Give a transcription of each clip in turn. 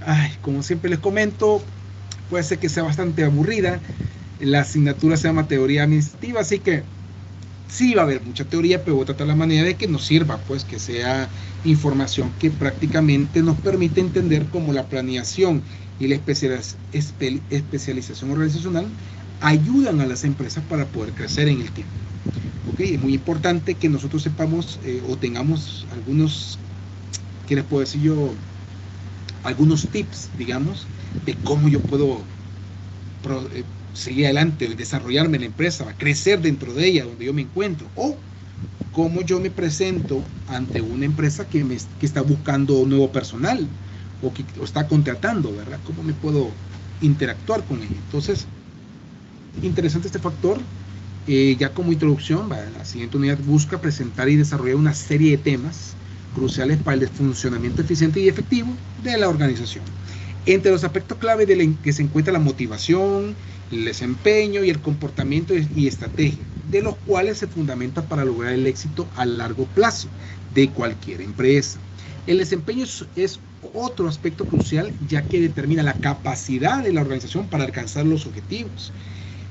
Ay, como siempre les comento, puede ser que sea bastante aburrida. La asignatura se llama teoría administrativa, así que sí va a haber mucha teoría, pero voy a tratar la manera de que nos sirva, pues que sea información que prácticamente nos permite entender cómo la planeación y la especialización organizacional ayudan a las empresas para poder crecer en el tiempo. ¿Okay? Es muy importante que nosotros sepamos o tengamos algunos, ¿qué les puedo decir yo? Algunos tips, digamos, de cómo yo puedo seguir adelante, desarrollarme en la empresa, crecer dentro de ella, donde yo me encuentro, o cómo yo me presento ante una empresa que está buscando nuevo personal o que está contratando, ¿verdad? ¿Cómo me puedo interactuar con ella? Entonces, interesante este factor. Ya como introducción, la siguiente unidad busca presentar y desarrollar una serie de temas cruciales para el funcionamiento eficiente y efectivo de la organización. Entre los aspectos clave que se encuentra la motivación, el desempeño y el comportamiento y estrategia, de los cuales se fundamenta para lograr el éxito a largo plazo de cualquier empresa. El desempeño es otro aspecto crucial, ya que determina la capacidad de la organización para alcanzar los objetivos.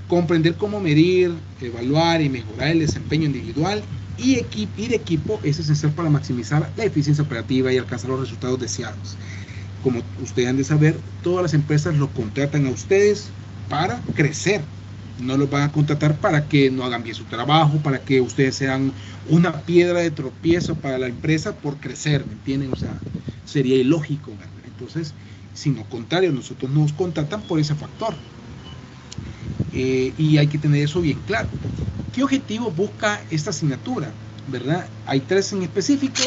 Comprender cómo medir, evaluar y mejorar el desempeño individual y de equipo es esencial para maximizar la eficiencia operativa y alcanzar los resultados deseados. Como ustedes han de saber, todas las empresas lo contratan a ustedes para crecer. No los van a contratar para que no hagan bien su trabajo, para que ustedes sean una piedra de tropiezo para la empresa por crecer, ¿me entienden? O sea, sería ilógico, ¿verdad? Entonces, sino contrario, nosotros nos contratan por ese factor. Y hay que tener eso bien claro. ¿Qué objetivo busca esta asignatura? ¿Verdad? Hay tres en específico.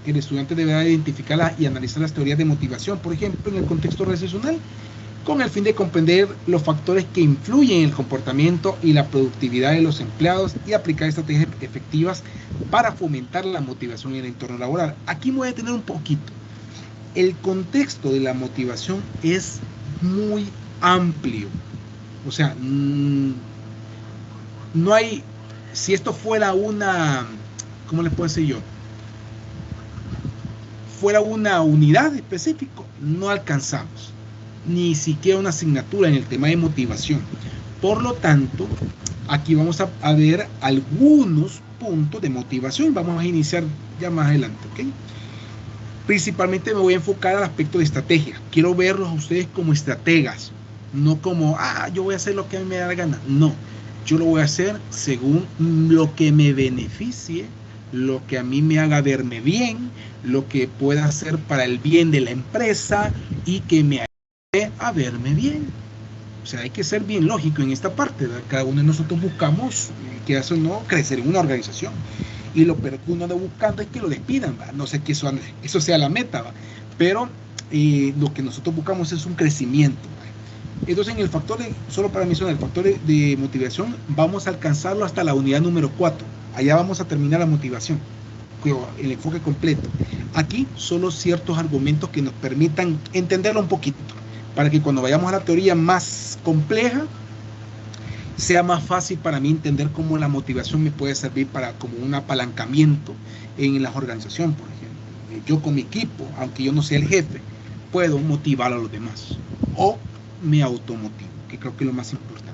El estudiante deberá identificar y analizar las teorías de motivación, por ejemplo, en el contexto organizacional, con el fin de comprender los factores que influyen en el comportamiento y la productividad de los empleados y aplicar estrategias efectivas para fomentar la motivación en el entorno laboral. Aquí me voy a detener un poquito. El contexto de la motivación es muy amplio. O sea, no hay, si esto fuera una, ¿cómo les puedo decir yo? Fuera una unidad específica, no alcanzamos ni siquiera una asignatura en el tema de motivación. Por lo tanto, aquí vamos a ver algunos puntos de motivación. Vamos a iniciar ya más adelante, ¿ok? Principalmente me voy a enfocar al aspecto de estrategia. Quiero verlos a ustedes como estrategas, no como, yo voy a hacer lo que a mí me da la gana. No, yo lo voy a hacer según lo que me beneficie, lo que a mí me haga verme bien, lo que pueda hacer para el bien de la empresa y que me ayude a verme bien. O sea, hay que ser bien lógico en esta parte, ¿verdad? Cada uno de nosotros buscamos, que eso no, crecer en una organización. Y lo peor que uno anda buscando es que lo despidan, ¿verdad? No sé que eso sea la meta, ¿verdad? Pero lo que nosotros buscamos es un crecimiento, ¿verdad? Entonces, en el factor, solo para mencionar, el factor de motivación, vamos a alcanzarlo hasta la unidad número 4. Allá vamos a terminar la motivación, el enfoque completo. Aquí solo ciertos argumentos que nos permitan entenderlo un poquito, para que cuando vayamos a la teoría más compleja, sea más fácil para mí entender cómo la motivación me puede servir para como un apalancamiento en la organización, por ejemplo. Yo con mi equipo, aunque yo no sea el jefe, puedo motivar a los demás. O me automotivo, que creo que es lo más importante.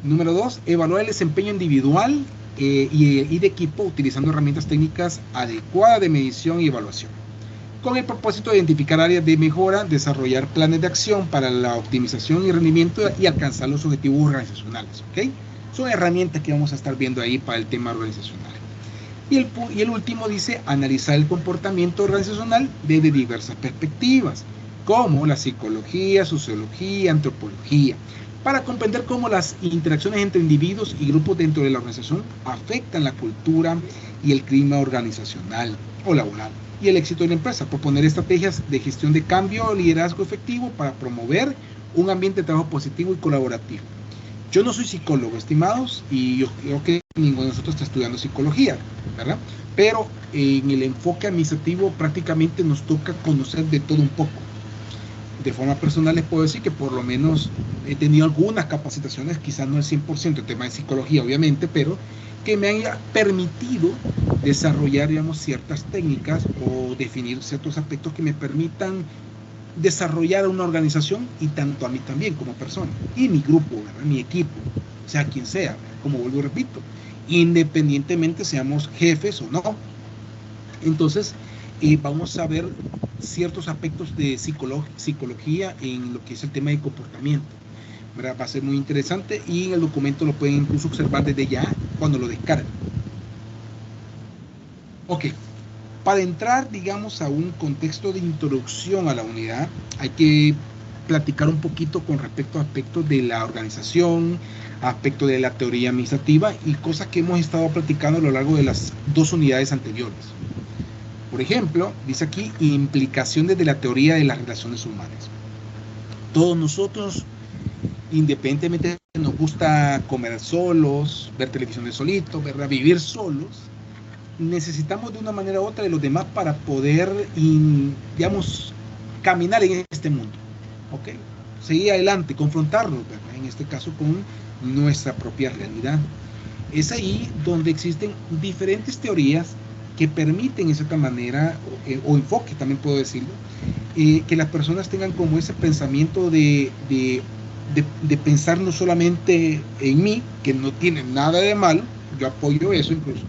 Número 2, evaluar el desempeño individual y de equipo utilizando herramientas técnicas adecuadas de medición y evaluación, con el propósito de identificar áreas de mejora, desarrollar planes de acción para la optimización y rendimiento y alcanzar los objetivos organizacionales. ¿Okay? Son herramientas que vamos a estar viendo ahí para el tema organizacional. Y el último dice analizar el comportamiento organizacional desde diversas perspectivas, como la psicología, sociología, antropología, para comprender cómo las interacciones entre individuos y grupos dentro de la organización afectan la cultura y el clima organizacional o laboral y el éxito de la empresa. Proponer estrategias de gestión de cambio o liderazgo efectivo para promover un ambiente de trabajo positivo y colaborativo. Yo no soy psicólogo, estimados, y yo creo que ninguno de nosotros está estudiando psicología, ¿verdad? Pero en el enfoque administrativo prácticamente nos toca conocer de todo un poco. De forma personal les puedo decir que por lo menos he tenido algunas capacitaciones, quizás no el 100% el tema de psicología, obviamente, pero que me han permitido desarrollar, digamos, ciertas técnicas o definir ciertos aspectos que me permitan desarrollar una organización, y tanto a mí también como persona, y mi grupo, ¿verdad? Mi equipo, sea quien sea, ¿verdad? Como vuelvo y repito, independientemente seamos jefes o no. Entonces, vamos a ver ciertos aspectos de psicología en lo que es el tema de comportamiento, ¿verdad? Va a ser muy interesante, y en el documento lo pueden incluso observar desde ya cuando lo descarguen. Ok, para entrar, digamos, a un contexto de introducción a la unidad, hay que platicar un poquito con respecto a aspectos de la organización, aspectos de la teoría administrativa y cosas que hemos estado platicando a lo largo de las 2 unidades anteriores. Por ejemplo, dice aquí implicaciones de la teoría de las relaciones humanas. Todos nosotros, independientemente de nos gusta comer solos, ver televisión solitos, ¿verdad? Vivir solos, necesitamos de una manera u otra de los demás para poder, digamos, caminar en este mundo, ¿ok? Seguir adelante, confrontarnos, ¿verdad? En este caso con nuestra propia realidad. Es ahí donde existen diferentes teorías que permiten, en cierta manera, o enfoque, también puedo decirlo, que las personas tengan como ese pensamiento de pensar no solamente en mí, que no tiene nada de malo, yo apoyo eso incluso,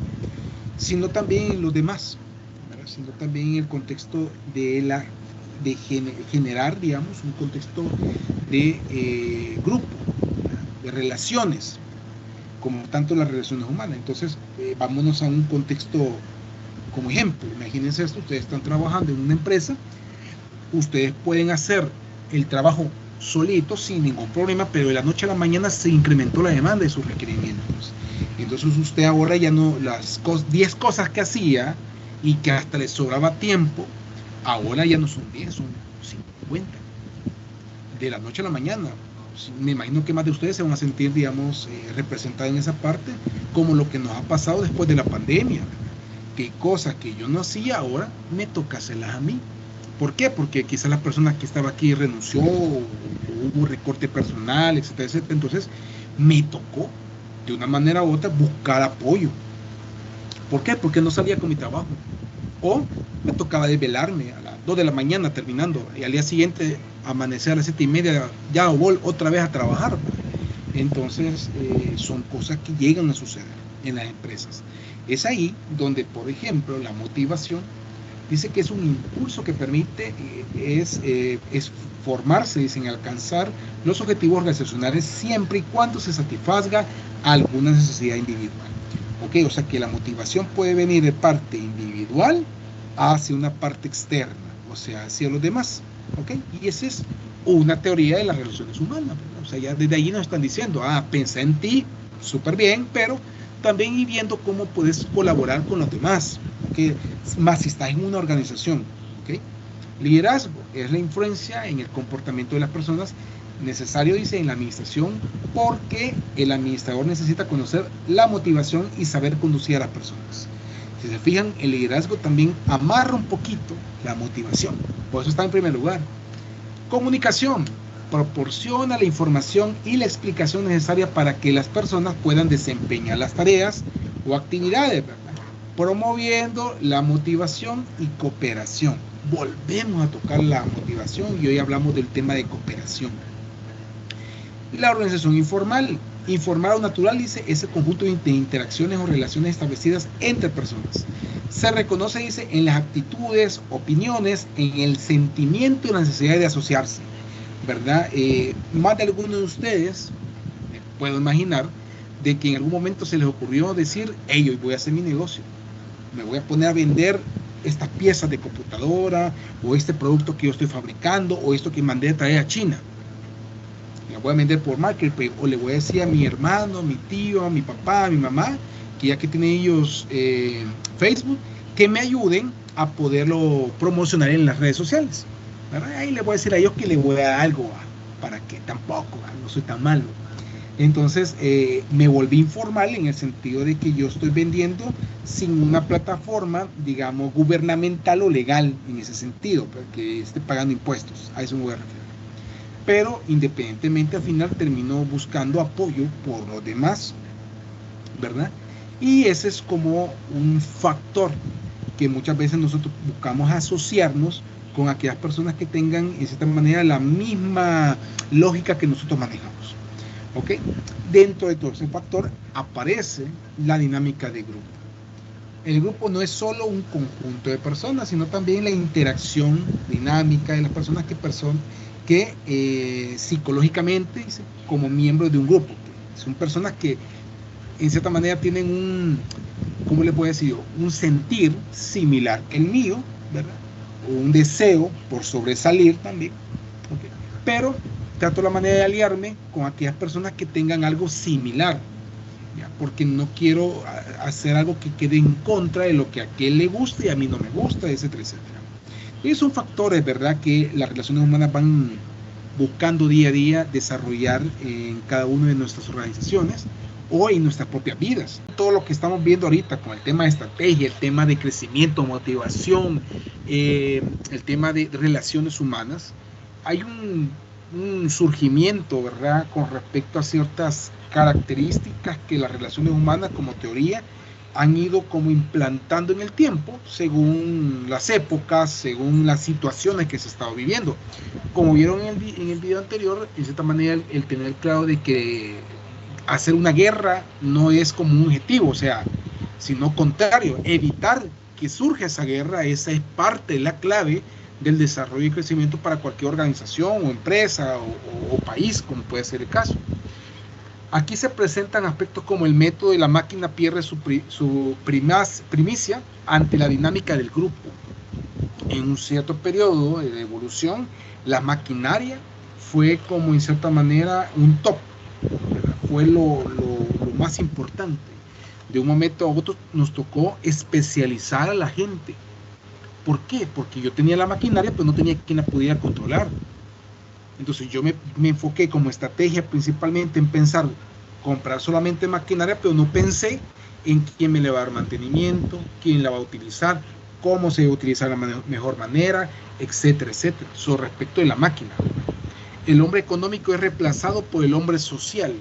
sino también en los demás, ¿verdad? Sino también en el contexto de generar, digamos, un contexto de grupo, ¿verdad? De relaciones, como tanto las relaciones humanas. Entonces, vámonos a un contexto como ejemplo. Imagínense esto: ustedes están trabajando en una empresa, ustedes pueden hacer el trabajo solito sin ningún problema, pero de la noche a la mañana se incrementó la demanda de sus requerimientos. Entonces usted ahora ya no, las 10 cosas que hacía y que hasta le sobraba tiempo, ahora ya no son 10, son 50. De la noche a la mañana. Me imagino que más de ustedes se van a sentir, digamos, representados en esa parte, como lo que nos ha pasado después de la pandemia. Que cosas que yo no hacía ahora me toca hacerlas a mí. ¿Por qué? Porque quizás la persona que estaba aquí renunció, o hubo recorte personal, etcétera, etcétera. Entonces me tocó de una manera u otra buscar apoyo. ¿Por qué? Porque no salía con mi trabajo, o me tocaba desvelarme a las 2 de la mañana terminando, y al día siguiente amanecer a las 7:30 ya otra vez a trabajar. Entonces son cosas que llegan a suceder en las empresas. Es ahí donde, por ejemplo, la motivación dice que es un impulso que permite es formarse, dicen, alcanzar los objetivos organizacionales siempre y cuando se satisfaga alguna necesidad individual. ¿Ok? O sea que la motivación puede venir de parte individual hacia una parte externa, o sea, hacia los demás. ¿Ok? Y esa es una teoría de las relaciones humanas, ¿verdad? O sea, ya desde allí nos están diciendo, pensa en ti, súper bien, pero también ir viendo cómo puedes colaborar con los demás, ¿okay? Más si estás en una organización, ¿okay? Liderazgo es la influencia en el comportamiento de las personas, necesario, dice, en la administración, porque el administrador necesita conocer la motivación y saber conducir a las personas. Si se fijan, el liderazgo también amarra un poquito la motivación, por eso está en primer lugar. Comunicación proporciona la información y la explicación necesaria para que las personas puedan desempeñar las tareas o actividades, ¿verdad? Promoviendo la motivación y cooperación. Volvemos a tocar la motivación y hoy hablamos del tema de cooperación. La organización informal. Informal o natural, dice, es el conjunto de interacciones o relaciones establecidas entre personas. Se reconoce, dice, en las actitudes, opiniones, en el sentimiento y la necesidad de asociarse, ¿verdad? Más de algunos de ustedes, puedo imaginar, de que en algún momento se les ocurrió decir, hey, hoy voy a hacer mi negocio, me voy a poner a vender estas piezas de computadora, o este producto que yo estoy fabricando, o esto que mandé a traer a China. La voy a vender por Marketplace, o le voy a decir a mi hermano, a mi tío, a mi papá, a mi mamá, que ya que tienen ellos Facebook, que me ayuden a poderlo promocionar en las redes sociales. ¿Verdad? Ahí le voy a decir a ellos que le voy a dar algo para que tampoco, no soy tan malo. Entonces me volví informal en el sentido de que yo estoy vendiendo sin una plataforma, digamos, gubernamental o legal en ese sentido, porque esté pagando impuestos, a eso me voy a referir. Pero independientemente, al final termino buscando apoyo por los demás, ¿verdad? Y ese es como un factor que muchas veces nosotros buscamos asociarnos con aquellas personas que tengan, en cierta manera, la misma lógica que nosotros manejamos. ¿Ok? Dentro de todo ese factor aparece la dinámica de grupo. El grupo no es solo un conjunto de personas, sino también la interacción dinámica de las personas que psicológicamente, como miembros de un grupo, son personas que en cierta manera tienen un, ¿cómo le puedo decir? Un sentir similar que el mío, ¿verdad? O un deseo por sobresalir también, ¿okay? Pero trato la manera de aliarme con aquellas personas que tengan algo similar, ¿ya? Porque no quiero hacer algo que quede en contra de lo que a aquel le gusta y a mí no me gusta, etcétera, etcétera. Y son factores, ¿verdad?, que las relaciones humanas van buscando día a día desarrollar en cada una de nuestras organizaciones o en nuestras propias vidas. Todo lo que estamos viendo ahorita con el tema de estrategia, el tema de crecimiento, motivación, el tema de relaciones humanas, hay un surgimiento, ¿verdad?, con respecto a ciertas características que las relaciones humanas como teoría han ido como implantando en el tiempo, según las épocas, según las situaciones que se estaba viviendo. Como vieron en el video anterior, de cierta manera el tener claro de que hacer una guerra no es como un objetivo, o sea, sino contrario, evitar que surja esa guerra, esa es parte de la clave del desarrollo y crecimiento para cualquier organización o empresa o país, como puede ser el caso. Aquí se presentan aspectos como el método de la máquina pierde su primicia ante la dinámica del grupo. En un cierto periodo de evolución, la maquinaria fue como en cierta manera un top, ¿verdad? Fue lo más importante. De un momento a otro nos tocó especializar a la gente. ¿Por qué? Porque yo tenía la maquinaria, pero no tenía quien la pudiera controlar. Entonces yo me enfoqué como estrategia principalmente en pensar comprar solamente maquinaria, pero no pensé en quién me le va a dar mantenimiento, quién la va a utilizar, cómo se va a utilizar de la mejor manera, etcétera, etcétera. Sobre respecto de la máquina. El hombre económico es reemplazado por el hombre social.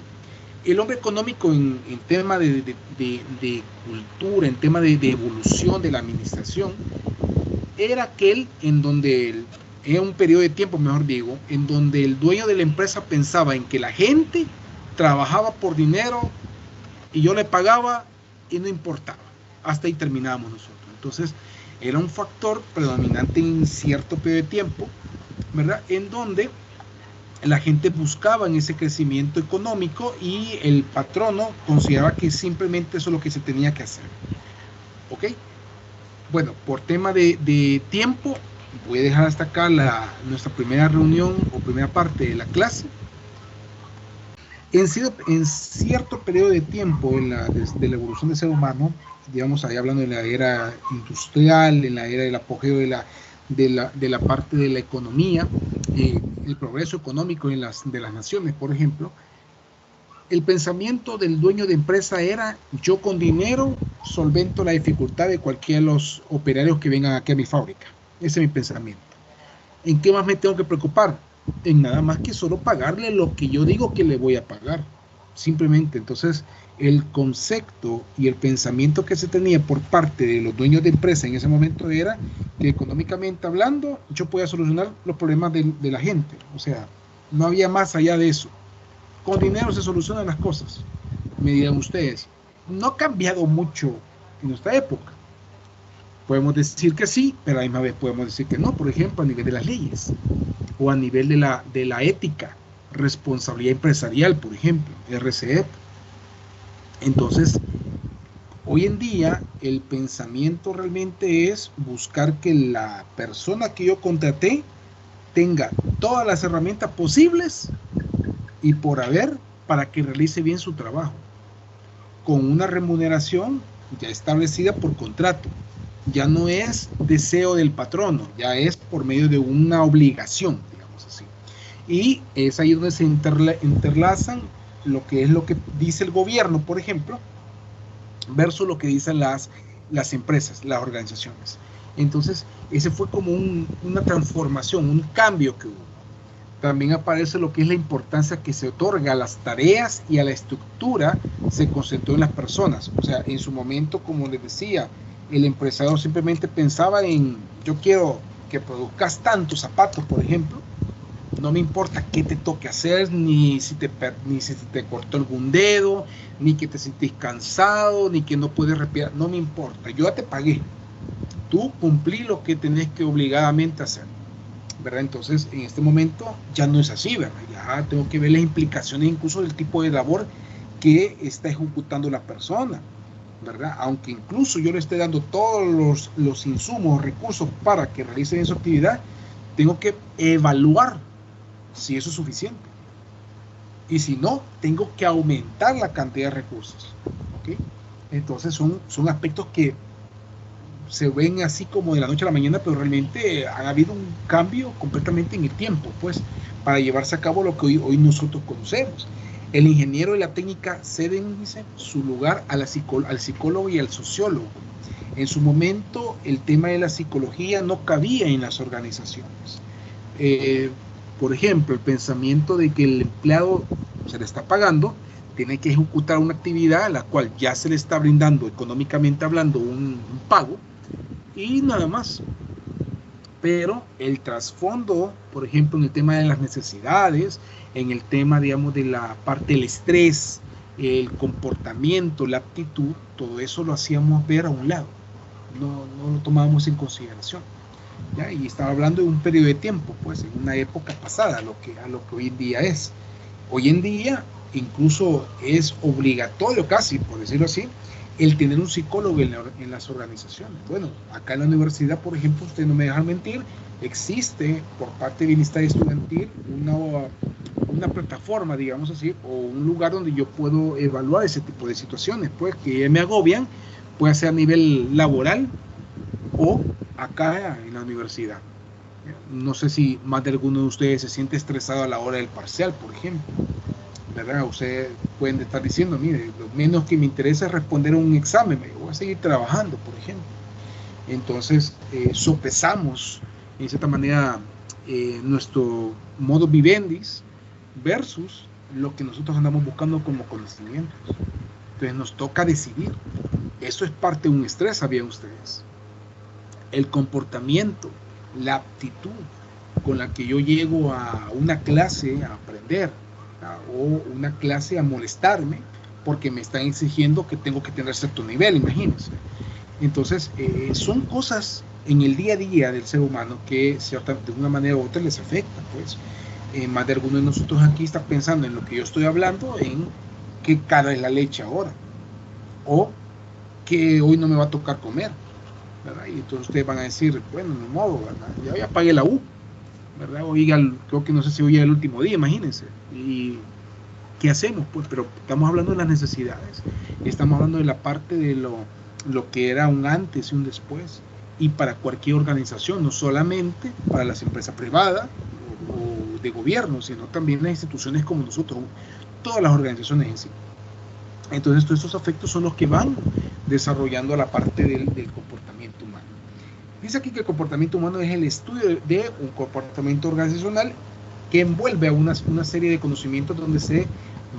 El hombre económico en tema de cultura, en tema de evolución de la administración, era aquel en donde en un periodo de tiempo, mejor digo, en donde el dueño de la empresa pensaba en que la gente trabajaba por dinero y yo le pagaba y no importaba. Hasta ahí terminábamos nosotros. Entonces, era un factor predominante en cierto periodo de tiempo, ¿verdad?, en donde la gente buscaba en ese crecimiento económico y el patrono consideraba que simplemente eso es lo que se tenía que hacer. ¿Ok? Bueno, por tema de tiempo, voy a dejar hasta acá nuestra primera reunión o primera parte de la clase. En cierto periodo de tiempo de la evolución del ser humano, digamos ahí hablando de la era industrial, en la era del apogeo de la parte de la economía, el progreso económico de las naciones, por ejemplo, el pensamiento del dueño de empresa era: yo con dinero solvento la dificultad de cualquiera de los operarios que vengan aquí a mi fábrica. Ese es mi pensamiento. ¿En qué más me tengo que preocupar? En nada más que solo pagarle lo que yo digo que le voy a pagar. Simplemente, entonces, el concepto y el pensamiento que se tenía por parte de los dueños de empresa en ese momento era que económicamente hablando, yo podía solucionar los problemas de la gente. O sea, no había más allá de eso. Con dinero se solucionan las cosas. Me dirán ustedes, no ha cambiado mucho en nuestra época. Podemos decir que sí, pero a la misma vez podemos decir que no. Por ejemplo, a nivel de las leyes o a nivel de la ética, responsabilidad empresarial, por ejemplo, RCE. Entonces, hoy en día el pensamiento realmente es buscar que la persona que yo contraté tenga todas las herramientas posibles y por haber para que realice bien su trabajo, con una remuneración ya establecida por contrato. Ya no es deseo del patrono, ya es por medio de una obligación, digamos así. Y es ahí donde se interlazan lo que dice el gobierno, por ejemplo, versus lo que dicen las empresas, las organizaciones. Entonces, ese fue como una transformación, un cambio que hubo. También aparece lo que es la importancia que se otorga a las tareas y a la estructura se concentró en las personas. O sea, en su momento, como les decía, el empresario simplemente pensaba en: yo quiero que produzcas tantos zapatos, por ejemplo, no me importa qué te toque hacer, ni si te cortó algún dedo, ni que te sentís cansado, ni que no puedes respirar, no me importa, yo ya te pagué, tú cumplí lo que tenés que obligadamente hacer, ¿verdad? Entonces, en este momento ya no es así, ¿verdad? Ya tengo que ver las implicaciones incluso del tipo de labor que está ejecutando la persona, ¿verdad? Aunque incluso yo le esté dando todos los insumos, recursos para que realicen esa actividad, tengo que evaluar si eso es suficiente. Y si no, tengo que aumentar la cantidad de recursos. ¿Okay? Entonces son aspectos que se ven así como de la noche a la mañana, pero realmente ha habido un cambio completamente en el tiempo, pues, para llevarse a cabo lo que hoy nosotros conocemos. El ingeniero y la técnica ceden, dice, su lugar al psicólogo y al sociólogo. En su momento, el tema de la psicología no cabía en las organizaciones. Por ejemplo, el pensamiento de que el empleado se le está pagando, tiene que ejecutar una actividad a la cual ya se le está brindando económicamente hablando un pago y nada más. Pero el trasfondo, por ejemplo, en el tema de las necesidades, en el tema, digamos, de la parte del estrés, el comportamiento, la aptitud, todo eso lo hacíamos ver a un lado, no lo tomábamos en consideración. ¿Ya? Y estaba hablando de un periodo de tiempo, pues en una época pasada, a lo que hoy en día es. Hoy en día incluso es obligatorio casi, por decirlo así, el tener un psicólogo en las organizaciones. Bueno, acá en la universidad, por ejemplo, usted no me deja mentir, existe por parte de Bienestar Estudiantil una plataforma, digamos así, o un lugar donde yo puedo evaluar ese tipo de situaciones, pues que me agobian, puede ser a nivel laboral o acá en la universidad. No sé si más de alguno de ustedes se siente estresado a la hora del parcial, por ejemplo, ¿verdad? Ustedes pueden estar diciendo, mire, lo menos que me interesa es responder a un examen, me voy a seguir trabajando, por ejemplo. Entonces, sopesamos, en cierta manera, nuestro modo vivendis versus lo que nosotros andamos buscando como conocimientos. Entonces, nos toca decidir. Eso es parte de un estrés, ¿sabían ustedes? El comportamiento, la aptitud con la que yo llego a una clase a aprender o una clase a molestarme porque me están exigiendo que tengo que tener cierto nivel, imagínense. Entonces, son cosas en el día a día del ser humano que de una manera u otra les afecta, pues. Más de alguno de nosotros aquí está pensando en lo que yo estoy hablando, en qué cara es la leche ahora, o que hoy no me va a tocar comer, ¿verdad? Y entonces ustedes van a decir, bueno, de modo, ¿verdad? Ya pagué la U, ¿verdad? Oiga, creo que no sé si hoy es el último día, imagínense. ¿Y qué hacemos? Pues, pero estamos hablando de las necesidades, estamos hablando de la parte de lo que era un antes y un después, y para cualquier organización, no solamente para las empresas privadas o de gobierno, sino también las instituciones como nosotros, todas las organizaciones en sí. Entonces, todos estos afectos son los que van desarrollando la parte del comportamiento humano. Dice aquí que el comportamiento humano es el estudio de un comportamiento organizacional que envuelve a una serie de conocimientos donde se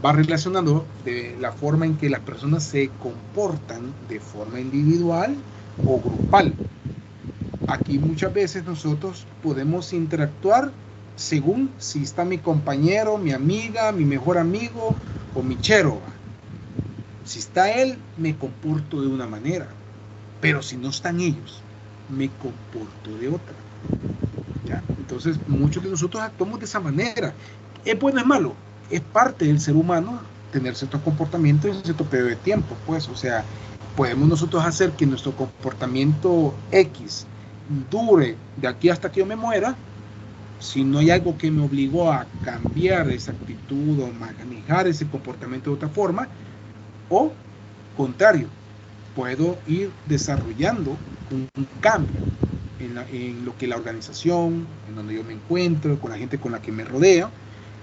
va relacionando de la forma en que las personas se comportan de forma individual o grupal. Aquí muchas veces nosotros podemos interactuar según si está mi compañero, mi amiga, mi mejor amigo o mi chero. Si está él, me comporto de una manera, pero si no están ellos, me comporto de otra. ¿Ya? Entonces, muchos de nosotros actuamos de esa manera. ¿Es bueno o es malo? Es parte del ser humano tener ciertos comportamientos en cierto periodo de tiempo, pues, o sea, podemos nosotros hacer que nuestro comportamiento X dure de aquí hasta que yo me muera, si no hay algo que me obligó a cambiar esa actitud o manejar ese comportamiento de otra forma, o contrario, puedo ir desarrollando un cambio en lo que la organización, en donde yo me encuentro, con la gente con la que me rodea,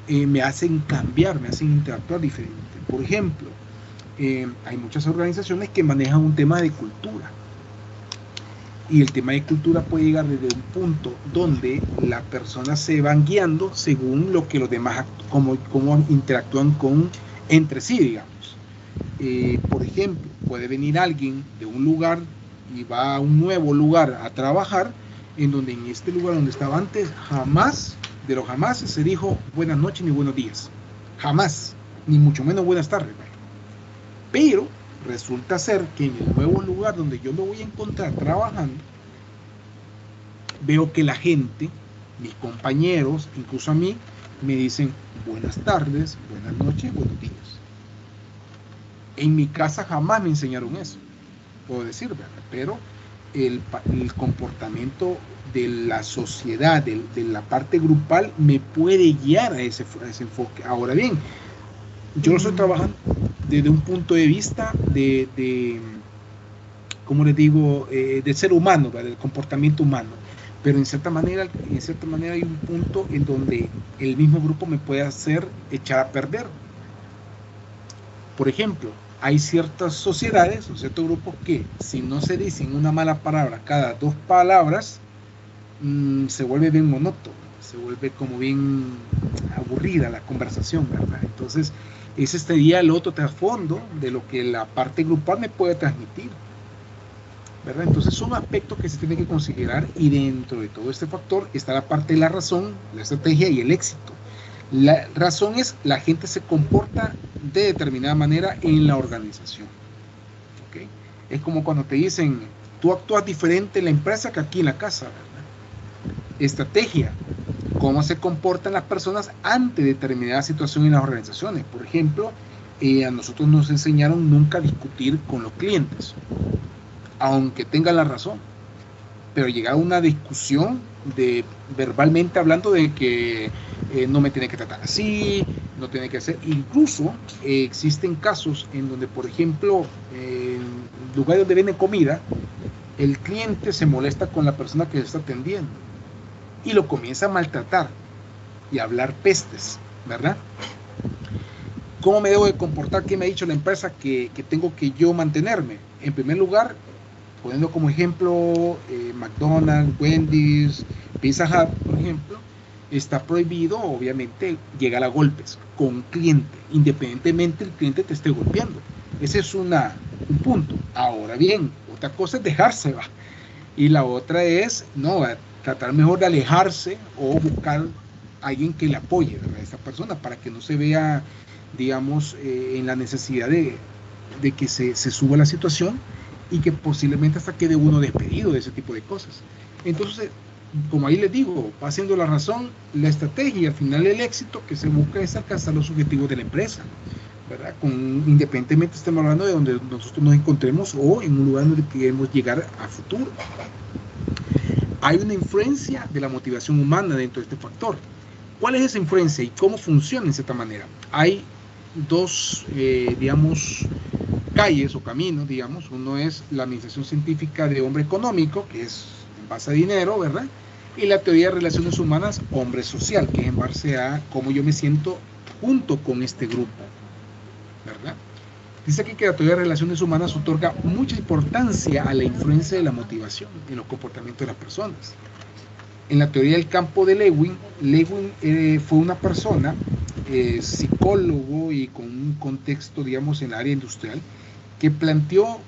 me hacen cambiar, me hacen interactuar diferente. Por ejemplo, hay muchas organizaciones que manejan un tema de cultura. Y el tema de cultura puede llegar desde un punto donde las personas se van guiando según lo que los demás, cómo interactúan entre sí, digamos. Por ejemplo, puede venir alguien de un lugar y va a un nuevo lugar a trabajar en donde en este lugar donde estaba antes, jamás, de los jamás, se dijo buenas noches ni buenos días. Jamás, ni mucho menos buenas tardes. Pero resulta ser que en el nuevo lugar donde yo me voy a encontrar trabajando, veo que la gente, mis compañeros, incluso a mí, me dicen buenas tardes, buenas noches, buenos días. En mi casa jamás me enseñaron eso, puedo decir, ¿verdad? Pero el comportamiento de la sociedad, de la parte grupal, me puede guiar a ese enfoque. Ahora bien, yo lo estoy trabajando desde un punto de vista de ¿cómo les digo? Del ser humano, ¿verdad? Del comportamiento humano. Pero en cierta manera hay un punto en donde el mismo grupo me puede hacer echar a perder. Por ejemplo, hay ciertas sociedades o ciertos grupos que si no se dicen una mala palabra cada 2 palabras, se vuelve bien monótono, se vuelve como bien aburrida la conversación, ¿verdad? Entonces, ese sería el otro trasfondo de lo que la parte grupal me puede transmitir, ¿verdad? Entonces son aspectos que se tienen que considerar, y dentro de todo este factor está la parte de la razón, la estrategia y el éxito. La razón es la gente se comporta de determinada manera en la organización, ¿okay? Es como cuando te dicen tú actúas diferente en la empresa que aquí en la casa, ¿verdad? Estrategia, cómo se comportan las personas ante determinada situación en las organizaciones. Por ejemplo, a nosotros nos enseñaron nunca a discutir con los clientes, aunque tengan la razón, pero llegar a una discusión verbalmente hablando de que no me tiene que tratar así, no tiene que hacer. Incluso existen casos en donde, por ejemplo, en lugares donde venden comida, el cliente se molesta con la persona que se está atendiendo y lo comienza a maltratar y a hablar pestes, ¿verdad? ¿Cómo me debo de comportar? ¿Qué me ha dicho la empresa que tengo que yo mantenerme? En primer lugar, poniendo como ejemplo McDonald's, Wendy's, Pizza Hut, por ejemplo, está prohibido, obviamente, llegar a golpes con cliente, independientemente el cliente te esté golpeando. Ese es un punto. Ahora bien, otra cosa es dejarse, ¿va? Y la otra es, no, tratar mejor de alejarse o buscar a alguien que le apoye, ¿verdad? A esa persona, para que no se vea, digamos, en la necesidad de que se suba la situación y que posiblemente hasta quede uno despedido de ese tipo de cosas. Entonces, como ahí les digo, va siendo la razón, la estrategia y al final el éxito que se busca es alcanzar los objetivos de la empresa, ¿verdad? Independientemente estemos hablando de donde nosotros nos encontremos o en un lugar donde queremos llegar a futuro. Hay una influencia de la motivación humana dentro de este factor. ¿Cuál es esa influencia y cómo funciona en cierta manera? Hay dos, digamos, calles o caminos, digamos. Uno es la administración científica de hombre económico, que es en base a dinero, ¿verdad? Y la teoría de relaciones humanas, hombre social, que es en base a cómo yo me siento junto con este grupo, ¿verdad? Dice aquí que la teoría de relaciones humanas otorga mucha importancia a la influencia de la motivación en los comportamientos de las personas. En la teoría del campo de Lewin fue una persona, psicólogo y con un contexto, digamos, en el área industrial, que planteó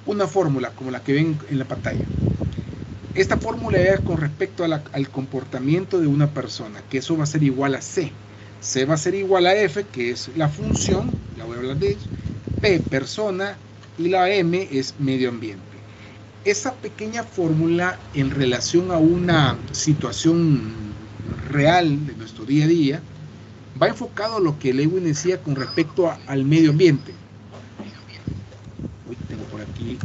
una fórmula como la que ven en la pantalla. Esta fórmula era con respecto al comportamiento de una persona, que eso va a ser igual a C. C va a ser igual a F, que es la función, ya voy a hablar de eso, P, persona, y la M es medio ambiente. Esa pequeña fórmula en relación a una situación real de nuestro día a día va enfocado a lo que Lewin decía con respecto al medio ambiente. Uy, tengo por aquí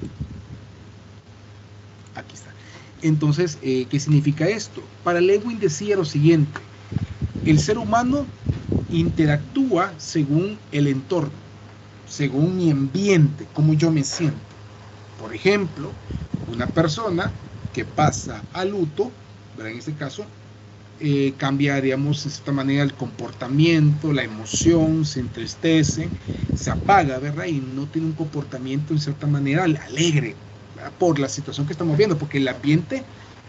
está. Entonces, ¿qué significa esto? Para Lewin decía lo siguiente: el ser humano interactúa según el entorno, según mi ambiente, cómo yo me siento. Por ejemplo, una persona que pasa a luto, ¿verdad? En este caso, cambia, digamos, de esta manera el comportamiento, la emoción, se entristece, se apaga, ¿verdad? Y no tiene un comportamiento, en cierta manera, alegre, ¿verdad? Por la situación que estamos viendo, porque el ambiente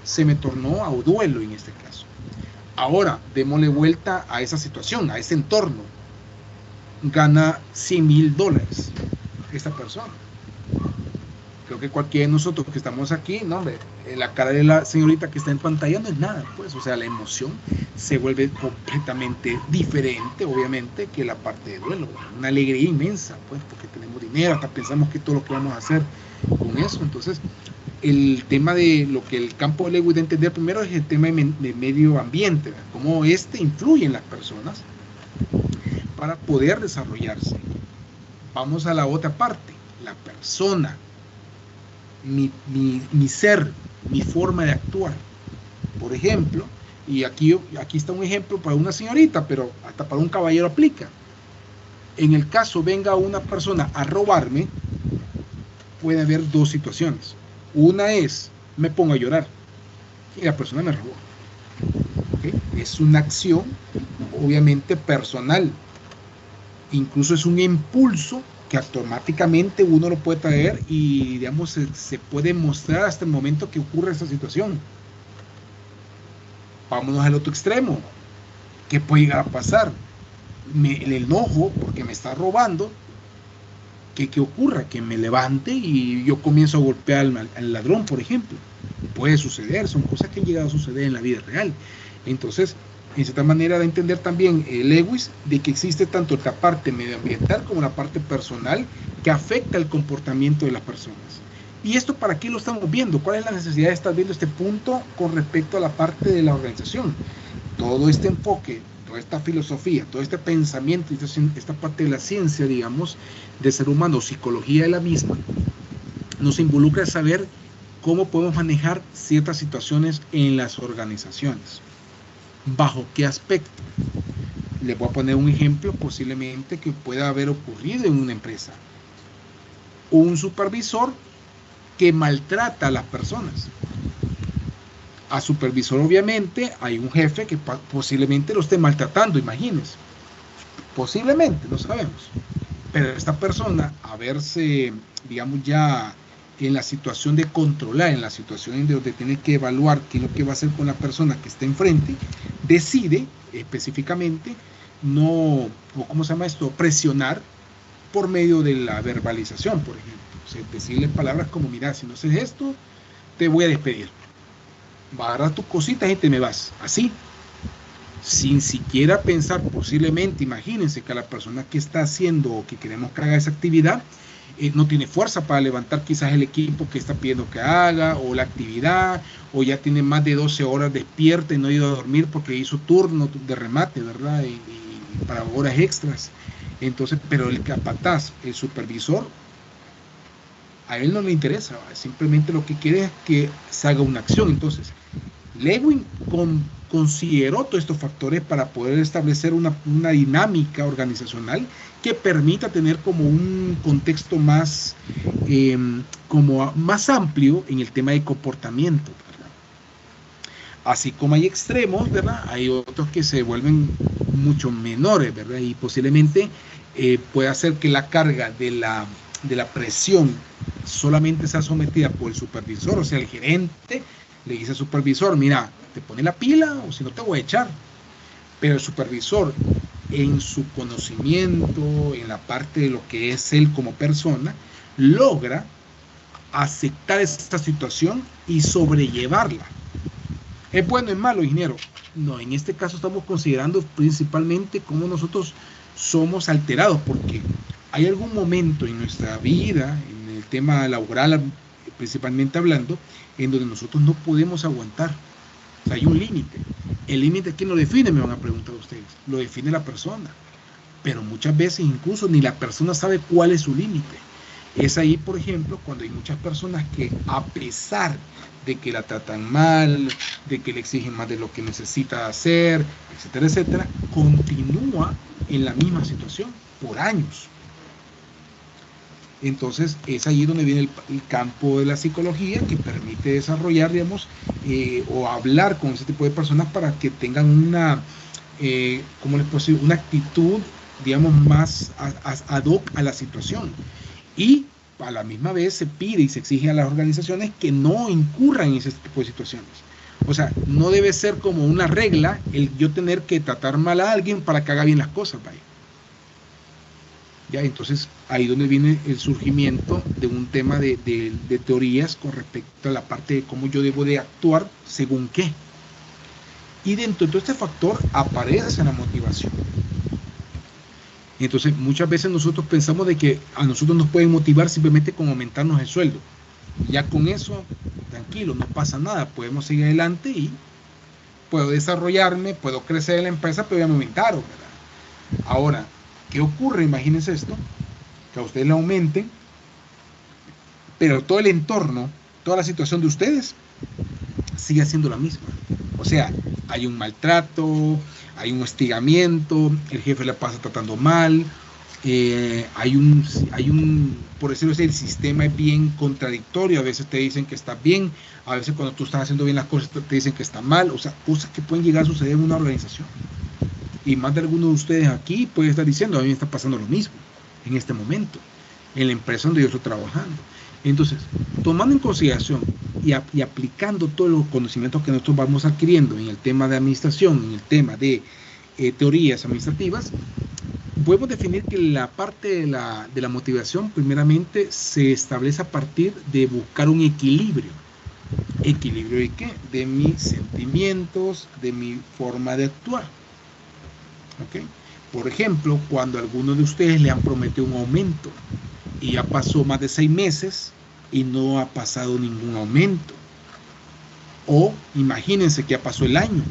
se me tornó a duelo en este caso. Ahora, démosle vuelta a esa situación, a ese entorno. Gana $100,000 esta persona. ¿Ok? creo que cualquiera de nosotros que estamos aquí, no, hombre, la cara de la señorita que está en pantalla no es nada, pues, o sea, la emoción se vuelve completamente diferente, obviamente, que la parte de duelo, una alegría inmensa, pues, porque tenemos dinero, hasta pensamos que todo lo que vamos a hacer con eso. Entonces, el tema de lo que el campo de Lewis de entender primero es el tema de medio ambiente, ¿verdad? Cómo influye en las personas para poder desarrollarse. Vamos a la otra parte, la persona, mi ser, mi forma de actuar. Por ejemplo, y aquí está un ejemplo para una señorita, pero hasta para un caballero aplica. En el caso venga una persona a robarme, puede haber dos situaciones. Una es, me pongo a llorar y la persona me robó. ¿Okay? Es una acción obviamente personal, incluso es un impulso que automáticamente uno lo puede traer y digamos se puede mostrar hasta el momento que ocurre esa situación. Vámonos al otro extremo. ¿Qué puede llegar a pasar? El enojo porque me está robando, que ocurra, que me levante y yo comienzo a golpear al ladrón, por ejemplo. Puede suceder, son cosas que han llegado a suceder en la vida real. Entonces, en cierta manera de entender también Lewis de que existe tanto la parte medioambiental como la parte personal que afecta el comportamiento de las personas. ¿Y esto para qué lo estamos viendo? ¿Cuál es la necesidad de estar viendo este punto con respecto a la parte de la organización? Todo este enfoque, toda esta filosofía, todo este pensamiento, esta parte de la ciencia, digamos, de ser humano, psicología de la misma, nos involucra a saber cómo podemos manejar ciertas situaciones en las organizaciones. ¿Bajo qué aspecto? Les voy a poner un ejemplo posiblemente que pueda haber ocurrido en una empresa. Un supervisor que maltrata a las personas. A supervisor obviamente hay un jefe que posiblemente lo esté maltratando, imagínense. Posiblemente, no sabemos. Pero esta persona, a verse, digamos ya en la situación de controlar, en la situación de donde tiene que evaluar qué es lo que va a hacer con la persona que está enfrente, decide específicamente no, ¿cómo se llama esto? Presionar por medio de la verbalización, por ejemplo. O sea, decirle palabras como, mira, si no haces esto, te voy a despedir. Va a agarrar tus cositas y te me vas. Así. Sin siquiera pensar posiblemente, imagínense que la persona que está haciendo o que queremos que haga esa actividad no tiene fuerza para levantar quizás el equipo que está pidiendo que haga o la actividad, o ya tiene más de 12 horas despierta y no ha ido a dormir porque hizo turno de remate, ¿verdad? Y para horas extras. Entonces, pero el capataz, el supervisor, a él no le interesa, simplemente lo que quiere es que se haga una acción. Entonces, Lewis consideró todos estos factores para poder establecer una dinámica organizacional que permita tener como un contexto más, como más amplio en el tema de comportamiento, ¿verdad? Así como hay extremos, ¿verdad? Hay otros que se vuelven mucho menores, ¿verdad? Y posiblemente puede hacer que la carga de la presión solamente sea sometida por el supervisor, o sea, el gerente le dice al supervisor, mira, te pone la pila o si no te voy a echar. Pero el supervisor, en su conocimiento, en la parte de lo que es él como persona, logra aceptar esta situación y sobrellevarla. ¿Es bueno o es malo, ingeniero? No, en este caso estamos considerando principalmente cómo nosotros somos alterados, porque hay algún momento en nuestra vida, en el tema laboral principalmente hablando, en donde nosotros no podemos aguantar. O sea, hay un límite. El límite, ¿quién lo define? Me van a preguntar ustedes. Lo define la persona. Pero muchas veces incluso ni la persona sabe cuál es su límite. Es ahí, por ejemplo, cuando hay muchas personas que, a pesar de que la tratan mal, de que le exigen más de lo que necesita hacer, etcétera, etcétera, continúa en la misma situación por años. Entonces es ahí donde viene el campo de la psicología que permite desarrollar, digamos, o hablar con ese tipo de personas para que tengan una, ¿cómo les puedo decir? Una actitud, digamos, más ad hoc a la situación. Y a la misma vez se pide y se exige a las organizaciones que no incurran en ese tipo de situaciones. O sea, no debe ser como una regla el yo tener que tratar mal a alguien para que haga bien las cosas, vaya. ¿Ya? Entonces, ahí donde viene el surgimiento de un tema de teorías con respecto a la parte de cómo yo debo de actuar según qué. Y dentro de todo este factor aparece la motivación. Entonces, muchas veces nosotros pensamos de que a nosotros nos pueden motivar simplemente con aumentarnos el sueldo. Ya con eso, tranquilo, no pasa nada, podemos seguir adelante y puedo desarrollarme, puedo crecer en la empresa, pero ya me aumentaron, ¿verdad? Ahora, ¿qué ocurre? Imagínense esto, que a ustedes le aumenten, pero todo el entorno, toda la situación de ustedes sigue siendo la misma. O sea, hay un maltrato, hay un hostigamiento, el jefe le pasa tratando mal, por decirlo así, el sistema es bien contradictorio, a veces te dicen que está bien, a veces cuando tú estás haciendo bien las cosas te dicen que está mal, o sea, cosas que pueden llegar a suceder en una organización. Y más de alguno de ustedes aquí puede estar diciendo, a mí me está pasando lo mismo en este momento, en la empresa donde yo estoy trabajando. Entonces, tomando en consideración y aplicando todos los conocimientos que nosotros vamos adquiriendo en el tema de administración, en el tema de teorías administrativas, podemos definir que la parte de la motivación primeramente se establece a partir de buscar un equilibrio. ¿Equilibrio de qué? De mis sentimientos, de mi forma de actuar. ¿Okay? Por ejemplo, cuando a alguno de ustedes le han prometido un aumento y ya pasó más de 6 meses y no ha pasado ningún aumento. O imagínense que ya pasó el año.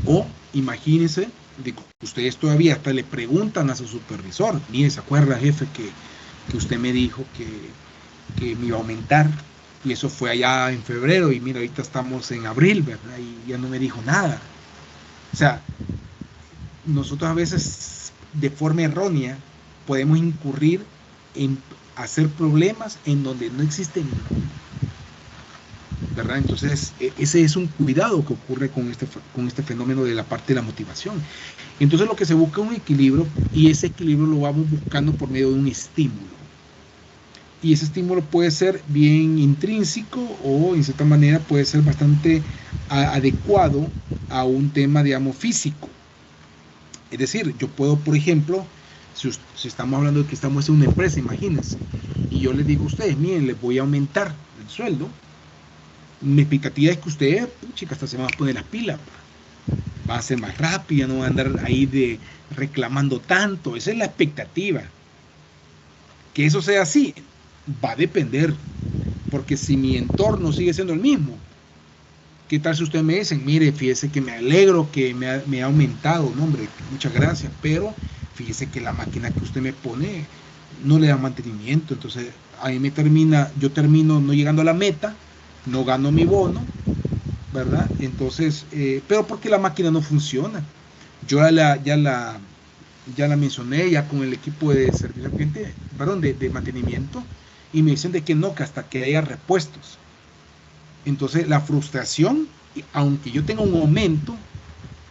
O imagínense de que ustedes todavía hasta le preguntan a su supervisor, mire, ¿se acuerda, jefe, que usted me dijo que me iba a aumentar? Y eso fue allá en febrero y mira, ahorita estamos en abril, ¿verdad? Y ya no me dijo nada. O sea, nosotros a veces de forma errónea podemos incurrir en hacer problemas en donde no existen, ¿verdad? Entonces, ese es un cuidado que ocurre con este fenómeno de la parte de la motivación. Entonces, lo que se busca es un equilibrio y ese equilibrio lo vamos buscando por medio de un estímulo. Y ese estímulo puede ser bien intrínseco o, en cierta manera, puede ser bastante adecuado a un tema, digamos, físico. Es decir, yo puedo, por ejemplo, si estamos hablando de que estamos en una empresa, imagínense, y yo les digo a ustedes, miren, les voy a aumentar el sueldo, mi expectativa es que ustedes, chicas, hasta se van a poner las pilas, va a ser más rápida, no van a andar ahí reclamando tanto, esa es la expectativa. Que eso sea así, va a depender, porque si mi entorno sigue siendo el mismo, ¿qué tal si ustedes me dicen, mire, fíjese que me alegro que me ha aumentado, no, hombre, muchas gracias, pero fíjese que la máquina que usted me pone no le da mantenimiento, entonces ahí yo termino no llegando a la meta, no gano mi bono, ¿verdad? Entonces, pero porque la máquina no funciona. Yo ya la mencioné ya con el equipo de servicio al cliente, perdón, de mantenimiento, y me dicen de que no, que hasta que haya repuestos. Entonces, la frustración, aunque yo tenga un aumento,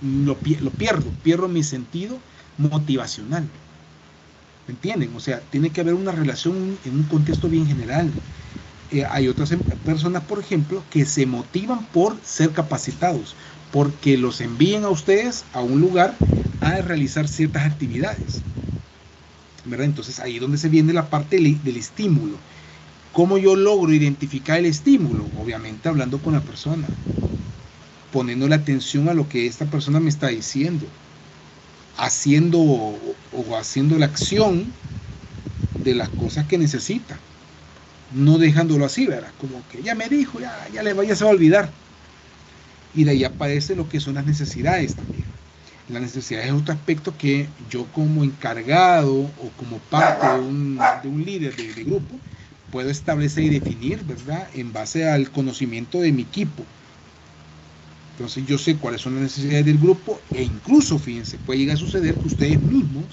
lo pierdo mi sentido motivacional. ¿Me entienden? O sea, tiene que haber una relación en un contexto bien general. Hay otras personas, por ejemplo, que se motivan por ser capacitados, porque los envíen a ustedes a un lugar a realizar ciertas actividades, ¿verdad? Entonces ahí es donde se viene la parte del estímulo. ¿Cómo yo logro identificar el estímulo? Obviamente hablando con la persona, poniendo la atención a lo que esta persona me está diciendo, haciendo la acción de las cosas que necesita, no dejándolo así, ¿verdad? Como que ya me dijo, ya se va a olvidar. Y de ahí aparece lo que son las necesidades también. La necesidad es otro aspecto que yo como encargado o como parte de un líder de grupo puedo establecer y definir, ¿verdad? En base al conocimiento de mi equipo. Entonces yo sé cuáles son las necesidades del grupo e incluso, fíjense, puede llegar a suceder que ustedes mismos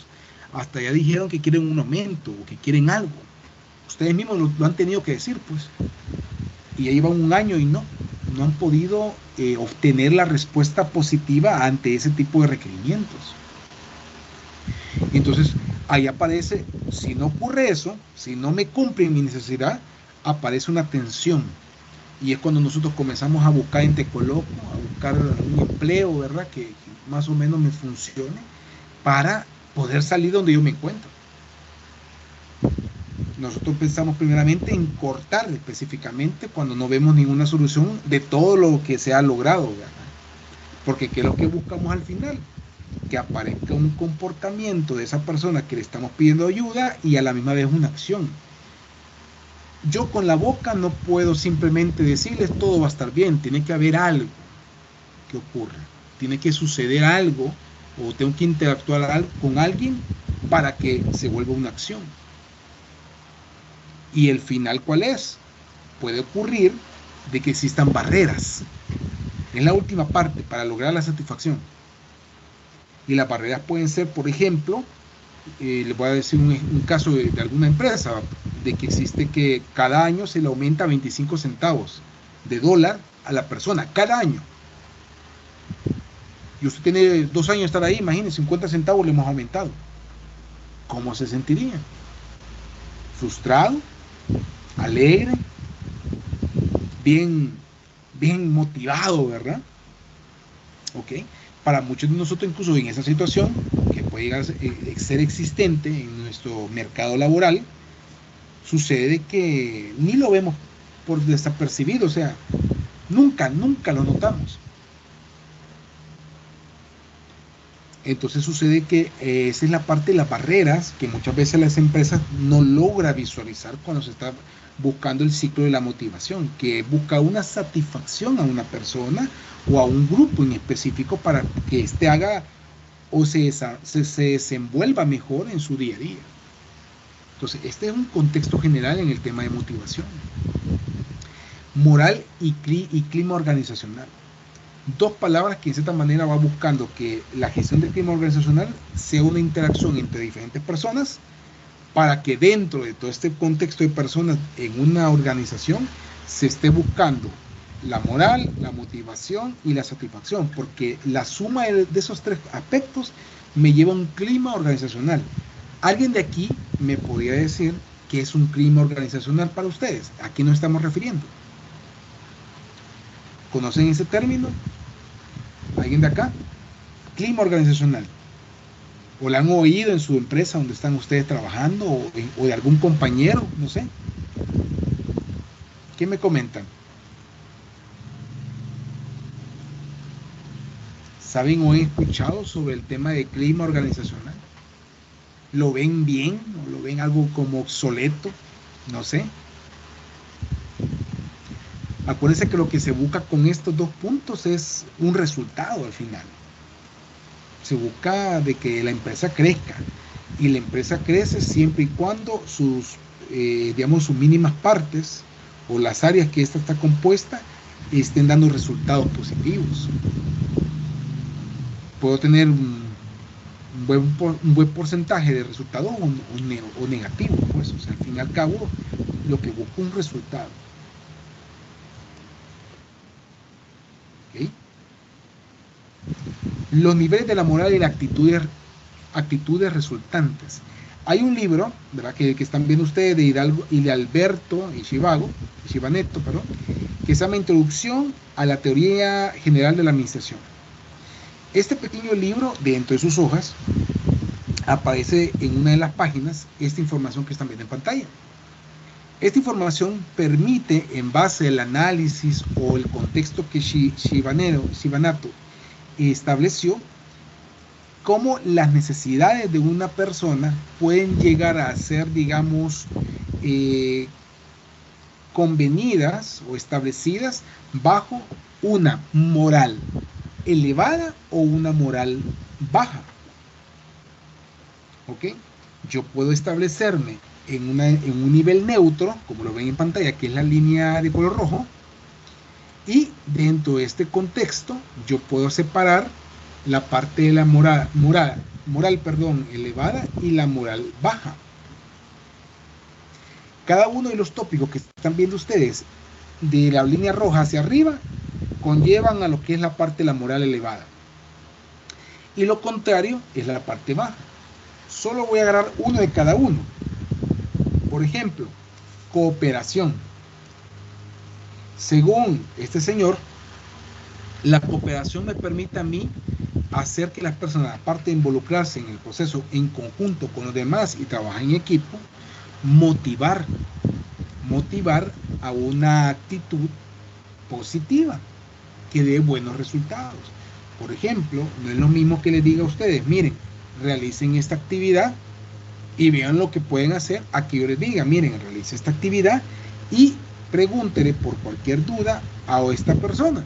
hasta ya dijeron que quieren un aumento o que quieren algo. Ustedes mismos lo han tenido que decir, pues. Y ya llevan un año y no han podido obtener la respuesta positiva ante ese tipo de requerimientos. Entonces, ahí aparece, si no ocurre eso, si no me cumplen mi necesidad, aparece una tensión. Y es cuando nosotros comenzamos a buscar en Tecoloco, a buscar un empleo, ¿verdad? Que más o menos me funcione para poder salir donde yo me encuentro. Nosotros pensamos primeramente en cortar específicamente cuando no vemos ninguna solución de todo lo que se ha logrado, ¿verdad? Porque ¿qué es lo que buscamos al final? Que aparezca un comportamiento de esa persona que le estamos pidiendo ayuda y a la misma vez una acción. Yo con la boca no puedo simplemente decirles todo va a estar bien, tiene que haber algo que ocurra, tiene que suceder algo o tengo que interactuar con alguien para que se vuelva una acción. ¿Y el final cuál es? Puede ocurrir de que existan barreras. Es la última parte para lograr la satisfacción. Y las barreras pueden ser, por ejemplo, les voy a decir un caso de alguna empresa, de que existe que cada año se le aumenta 25 centavos de dólar a la persona, cada año. Y usted tiene 2 años de estar ahí, imagínense, 50 centavos le hemos aumentado. ¿Cómo se sentiría? Frustrado, alegre, bien motivado, ¿verdad? ¿Ok? Para muchos de nosotros, incluso en esa situación, que puede llegar a ser existente en nuestro mercado laboral, sucede que ni lo vemos por desapercibido, o sea, nunca lo notamos. Entonces sucede que esa es la parte de las barreras que muchas veces las empresas no logran visualizar cuando se está buscando el ciclo de la motivación, que busca una satisfacción a una persona o a un grupo en específico para que éste haga o se desenvuelva mejor en su día a día. Entonces, este es un contexto general en el tema de motivación. Moral y clima organizacional. 2 palabras que de cierta manera va buscando que la gestión del clima organizacional sea una interacción entre diferentes personas para que dentro de todo este contexto de personas en una organización se esté buscando la moral, la motivación y la satisfacción, porque la suma de esos 3 aspectos me lleva a un clima organizacional. ¿Alguien de aquí me podría decir qué es un clima organizacional para ustedes? ¿A qué nos estamos refiriendo? ¿Conocen ese término? ¿Alguien de acá? Clima organizacional. ¿O la han oído en su empresa donde están ustedes trabajando? ¿O de algún compañero? No sé. ¿Qué me comentan? ¿Saben o han escuchado sobre el tema de clima organizacional? ¿Lo ven bien? ¿O lo ven algo como obsoleto? No sé. Acuérdense que lo que se busca con estos 2 puntos es un resultado al final. Se busca de que la empresa crezca, y la empresa crece siempre y cuando sus mínimas partes o las áreas que esta está compuesta estén dando resultados positivos. Puedo tener un buen porcentaje de resultados o negativo, pues, o sea, al fin y al cabo lo que busco es un resultado. ¿Okay? Los niveles de la moral y las actitudes resultantes. Hay un libro, ¿verdad?, que están viendo ustedes, de Hidalgo y de Alberto Shivaneto, que se llama Introducción a la Teoría General de la Administración. Este pequeño libro, dentro de sus hojas, aparece en una de las páginas esta información que están viendo en pantalla. Esta información permite, en base al análisis o el contexto que Shivanato estableció, cómo las necesidades de una persona pueden llegar a ser, digamos, convenidas o establecidas bajo una moral elevada o una moral baja. ¿Ok? Yo puedo establecerme en un nivel neutro, como lo ven en pantalla, que es la línea de color rojo, y dentro de este contexto yo puedo separar la parte de la moral elevada y la moral baja. Cada uno de los tópicos que están viendo ustedes de la línea roja hacia arriba conllevan a lo que es la parte de la moral elevada, y lo contrario es la parte baja. Solo voy a agarrar uno de cada uno. Por ejemplo, cooperación. Según este señor, la cooperación me permite a mí hacer que las personas, aparte de involucrarse en el proceso en conjunto con los demás y trabajar en equipo, motivar a una actitud positiva que dé buenos resultados. Por ejemplo, no es lo mismo que les diga a ustedes, miren, realicen esta actividad y vean lo que pueden hacer, a que yo les diga, miren, realicen esta actividad y pregúntele por cualquier duda a esta persona.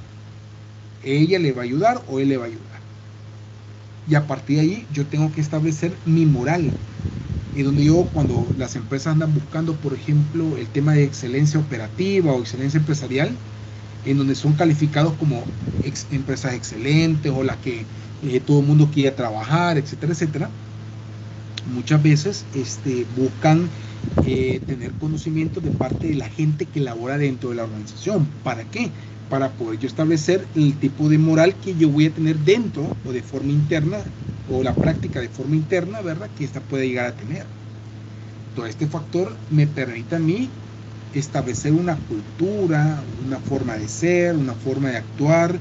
Ella le va a ayudar o él le va a ayudar. Y a partir de ahí yo tengo que establecer mi moral. Y donde yo, cuando las empresas andan buscando, por ejemplo, el tema de excelencia operativa o excelencia empresarial, en donde son calificados como empresas excelentes o las que todo el mundo quiere trabajar, etcétera, etcétera, muchas veces buscan tener conocimiento de parte de la gente que labora dentro de la organización. ¿Para qué? Para poder yo establecer el tipo de moral que yo voy a tener dentro o de forma interna, o la práctica de forma interna, ¿verdad? Que esta puede llegar a tener. Todo este factor me permite a mí establecer una cultura, una forma de ser, una forma de actuar,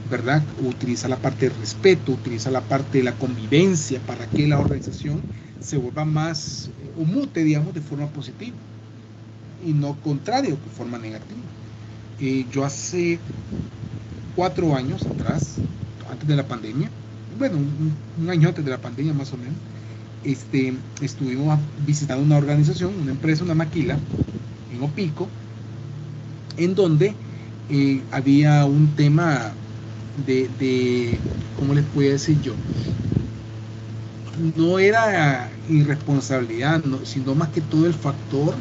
¿verdad? Utiliza la parte de respeto, utiliza la parte de la convivencia para que la organización se vuelva más, o mute, digamos, de forma positiva y no contrario, de forma negativa. Yo hace 4 años atrás, antes de la pandemia, bueno, un año antes de la pandemia más o menos, estuvimos visitando una organización, una empresa, una maquila, en Opico, en donde había un tema de ¿cómo les puedo decir yo? No era irresponsabilidad, no, sino más que todo el factor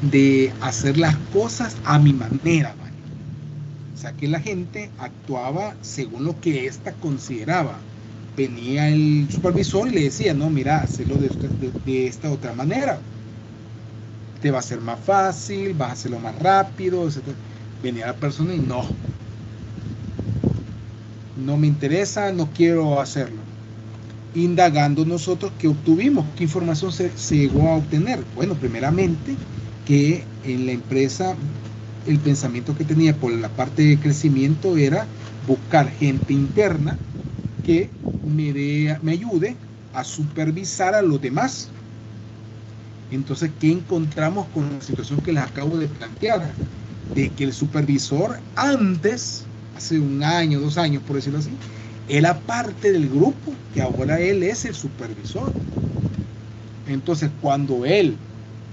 de hacer las cosas a mi manera, ¿vale? O sea, que la gente actuaba según lo que ésta consideraba. Venía el supervisor y le decía, no, mira, hazlo de esta otra manera. Te va a ser más fácil, vas a hacerlo más rápido, etc. Venía la persona y no me interesa, no quiero hacerlo. Indagando nosotros, ¿qué obtuvimos? ¿Qué información se llegó a obtener? Bueno, primeramente, que en la empresa el pensamiento que tenía por la parte de crecimiento era buscar gente interna que me ayude a supervisar a los demás. Entonces, ¿qué encontramos con la situación que les acabo de plantear? De que el supervisor antes, hace 1 año, 2 años, por decirlo así, era parte del grupo, que ahora él es el supervisor. Entonces, cuando él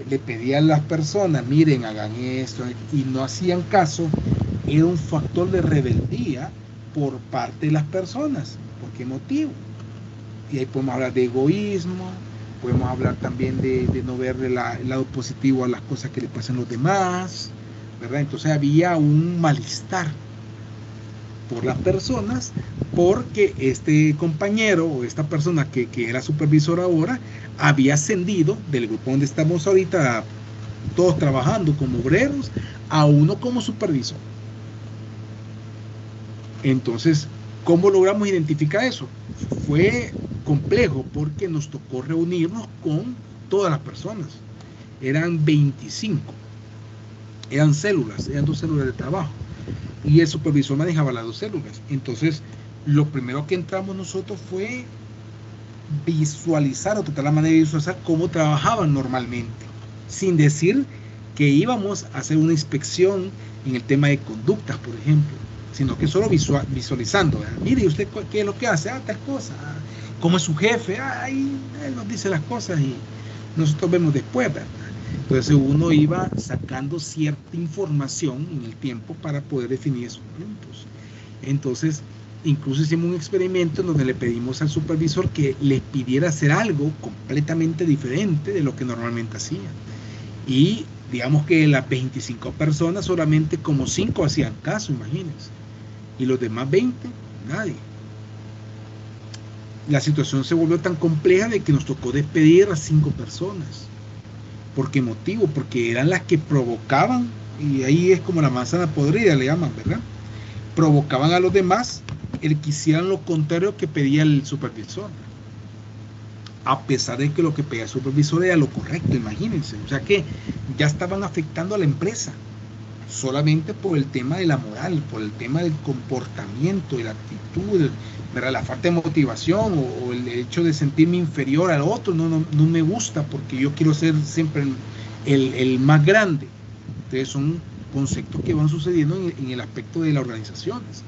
le pedía a las personas, miren, hagan esto, y no hacían caso, era un factor de rebeldía por parte de las personas. ¿Por qué motivo? Y ahí podemos hablar de egoísmo, podemos hablar también de no ver el lado positivo a las cosas que le pasan a los demás, ¿verdad? Entonces había un malestar por las personas, porque este compañero o esta persona que era supervisor ahora había ascendido del grupo donde estamos ahorita, todos trabajando como obreros, a uno como supervisor. Entonces, ¿cómo logramos identificar eso? Fue complejo porque nos tocó reunirnos con todas las personas. Eran 25. Eran 2 células de trabajo. Y el supervisor manejaba las 2 células. Entonces, lo primero que entramos nosotros fue visualizar, o tratar la manera de visualizar cómo trabajaban normalmente, sin decir que íbamos a hacer una inspección en el tema de conductas, por ejemplo, sino que solo visualizando. Mire, ¿usted qué es lo que hace? Tal cosa. ¿Cómo es su jefe? Ahí él nos dice las cosas y nosotros vemos después, ¿verdad? Entonces uno iba sacando cierta información en el tiempo para poder definir esos puntos. Entonces, incluso hicimos un experimento en donde le pedimos al supervisor que les pidiera hacer algo completamente diferente de lo que normalmente hacía. Y digamos que de las 25 personas, solamente como 5 hacían caso, imagínense. Y los demás 20, nadie. La situación se volvió tan compleja de que nos tocó despedir a 5 personas. ¿Por qué motivo? Porque eran las que provocaban, y ahí es como la manzana podrida, le llaman, ¿verdad? Provocaban a los demás el que hicieran lo contrario que pedía el supervisor. A pesar de que lo que pedía el supervisor era lo correcto, imagínense. O sea que ya estaban afectando a la empresa. solamente por el tema de la moral, por el tema del comportamiento, de la actitud, ¿verdad? La falta de motivación o el hecho de sentirme inferior al otro, no me gusta porque yo quiero ser siempre el más grande. Entonces son conceptos que van sucediendo en el aspecto de las organizaciones.